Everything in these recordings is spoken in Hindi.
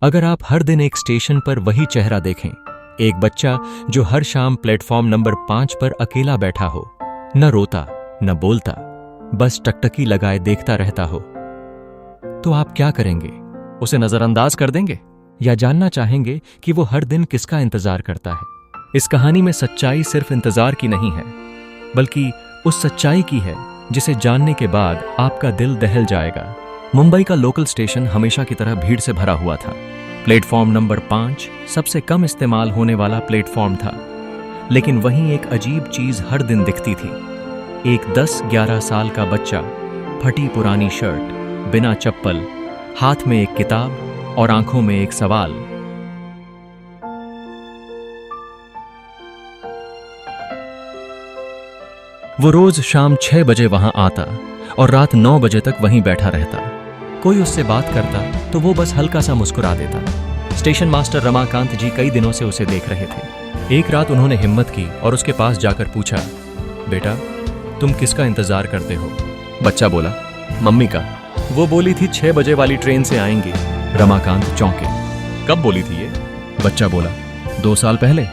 अगर आप हर दिन एक स्टेशन पर वही चेहरा देखें, एक बच्चा जो हर शाम प्लेटफॉर्म नंबर 5 पर अकेला बैठा हो, न रोता न बोलता, बस टकटकी लगाए देखता रहता हो, तो आप क्या करेंगे? उसे नजरअंदाज कर देंगे या जानना चाहेंगे कि वो हर दिन किसका इंतजार करता है? इस कहानी में सच्चाई सिर्फ इंतजार की नहीं है, बल्कि उस सच्चाई की है जिसे जानने के बाद आपका दिल दहल जाएगा। मुंबई का लोकल स्टेशन हमेशा की तरह भीड़ से भरा हुआ था। प्लेटफॉर्म नंबर 5 सबसे कम इस्तेमाल होने वाला प्लेटफॉर्म था, लेकिन वहीं एक अजीब चीज हर दिन दिखती थी। एक 10-11 साल का बच्चा, फटी पुरानी शर्ट, बिना चप्पल, हाथ में एक किताब और आंखों में एक सवाल। वो रोज शाम 6 बजे वहां आता और रात 9 बजे तक वहीं बैठा रहता। कोई उससे बात करता तो वो बस हल्का सा मुस्कुरा देता। स्टेशन मास्टर रमाकांत जी कई दिनों से उसे देख रहे थे। एक रात उन्होंने हिम्मत की और उसके पास जाकर पूछा, बेटा, तुम किसका इंतजार करते हो? बच्चा बोला, मम्मी का। वो बोली थी 6 बजे वाली ट्रेन से आएंगी। रमाकांत चौंके। कब बोली थी ये? बच्चा बोला, 2 साल पहले।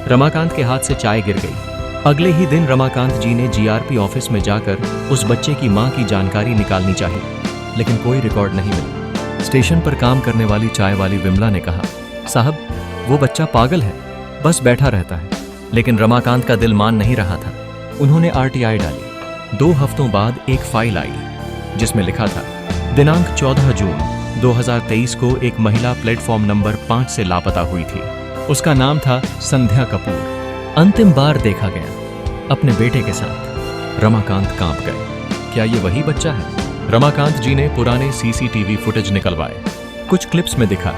रमाकांत के हाथ से चाय गिर गई। अगले ही दिन रमाकांत जी ने जीआरपी ऑफिस में जाकर उस बच्चे की मां की जानकारी निकालनी चाहिए, लेकिन कोई रिकॉर्ड नहीं मिला। स्टेशन पर काम करने वाली चाय वाली विमला ने कहा, साहब, वो बच्चा पागल है, बस बैठा रहता है। लेकिन रमाकांत का दिल मान नहीं रहा था। उन्होंने आरटीआई डाली। 2 हफ्तों बाद एक फाइल आई जिसमें लिखा था, दिनांक 14 जून 2023 को एक महिला प्लेटफॉर्म नंबर 5 से लापता हुई थी। उसका नाम था संध्या कपूर। अंतिम बार देखा गया अपने बेटे के साथ। रमाकांत कांप गए। क्या ये वही बच्चा है? रमाकांत जी ने पुराने सीसीटीवी फुटेज निकलवाए। कुछ क्लिप्स में दिखा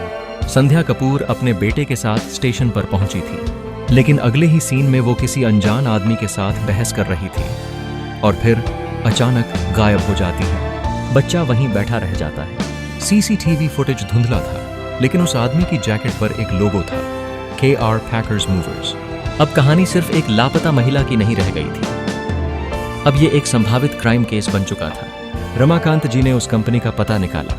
संध्या कपूर अपने बेटे के साथ स्टेशन पर पहुंची थी, लेकिन अगले ही सीन में वो किसी अनजान आदमी के साथ बहस कर रही थी और फिर अचानक गायब हो जाती है। बच्चा वहीं बैठा रह जाता है। सीसीटीवी फुटेज धुंधला था, लेकिन उस आदमी की जैकेट पर एक लोगो था, KR पैकर्स मूवर्स। अब कहानी सिर्फ एक लापता महिला की नहीं रह गई थी, अब ये एक संभावित क्राइम केस बन चुका था। रमाकांत जी ने उस कंपनी का पता निकाला।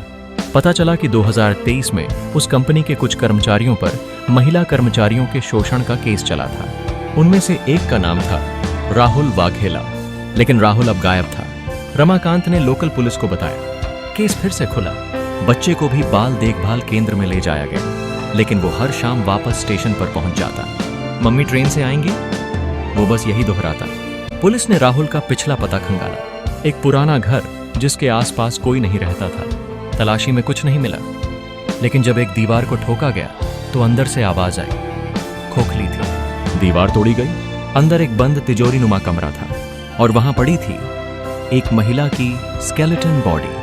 पता चला कि 2023 में उस कंपनी के कुछ कर्मचारियों पर महिला कर्मचारियों के शोषण का केस चला था। उनमें से एक का नाम था राहुल वाघेला, लेकिन राहुल अब गायब था। रमाकांत ने लोकल पुलिस को बताया। केस फिर से खुला। बच्चे को भी बाल देखभाल केंद्र में ले जाया गया, लेकिन वो हर शाम वापस स्टेशन पर पहुंच जाता। मम्मी ट्रेन से आएंगी, वो बस यही दोहराता। पुलिस ने राहुल का पिछला पता खंगाला। एक पुराना घर जिसके आसपास कोई नहीं रहता था। तलाशी में कुछ नहीं मिला, लेकिन जब एक दीवार को ठोका गया तो अंदर से आवाज आई। खोखली थी। दीवार तोड़ी गई। अंदर एक बंद तिजोरी नुमा कमरा था और वहां पड़ी थी एक महिला की स्केलेटन बॉडी,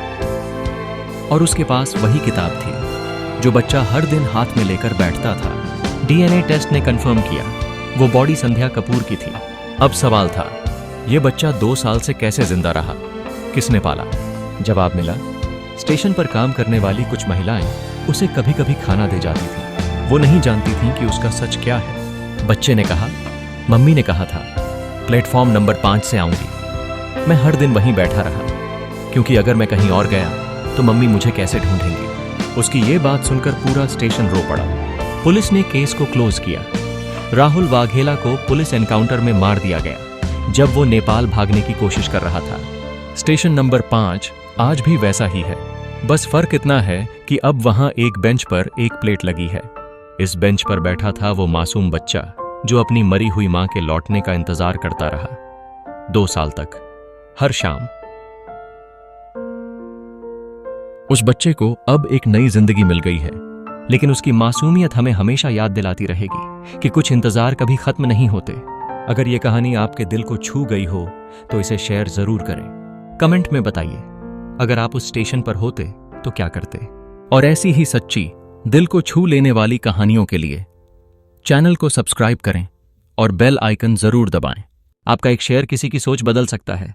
और उसके पास वही किताब थी जो बच्चा हर दिन हाथ में लेकर बैठता था। डीएनए टेस्ट ने कंफर्म किया वो बॉडी संध्या कपूर की थी। अब सवाल था, यह बच्चा 2 साल से कैसे जिंदा रहा? किसने पाला? जवाब मिला, स्टेशन पर काम करने वाली कुछ महिलाएं उसे कभी कभी खाना दे जाती थी। वो नहीं जानती थीं कि उसका सच क्या है। बच्चे ने कहा, मम्मी ने कहा था प्लेटफॉर्म नंबर 5 से आऊंगी। मैं हर दिन वहीं बैठा रहा, क्योंकि अगर मैं कहीं और गया तो मम्मी मुझे कैसे ढूंढेंगी। उसकी ये बात सुनकर पूरा स्टेशन रो पड़ा। पुलिस ने केस को क्लोज किया। राहुल वाघेला को पुलिस एनकाउंटर में मार दिया गया जब वो नेपाल भागने की कोशिश कर रहा था। स्टेशन नंबर 5 आज भी वैसा ही है, बस फर्क इतना है कि अब वहां एक बेंच पर एक प्लेट लगी है। इस बेंच पर बैठा था वो मासूम बच्चा जो अपनी मरी हुई मां के लौटने का इंतजार करता रहा 2 साल तक, हर शाम। उस बच्चे को अब एक नई जिंदगी मिल गई है, लेकिन उसकी मासूमियत हमें हमेशा याद दिलाती रहेगी कि कुछ इंतजार कभी खत्म नहीं होते। अगर ये कहानी आपके दिल को छू गई हो तो इसे शेयर जरूर करें। कमेंट में बताइए, अगर आप उस स्टेशन पर होते तो क्या करते? और ऐसी ही सच्ची, दिल को छू लेने वाली कहानियों के लिए चैनल को सब्सक्राइब करें और बेल आइकन जरूर दबाएं। आपका एक शेयर किसी की सोच बदल सकता है।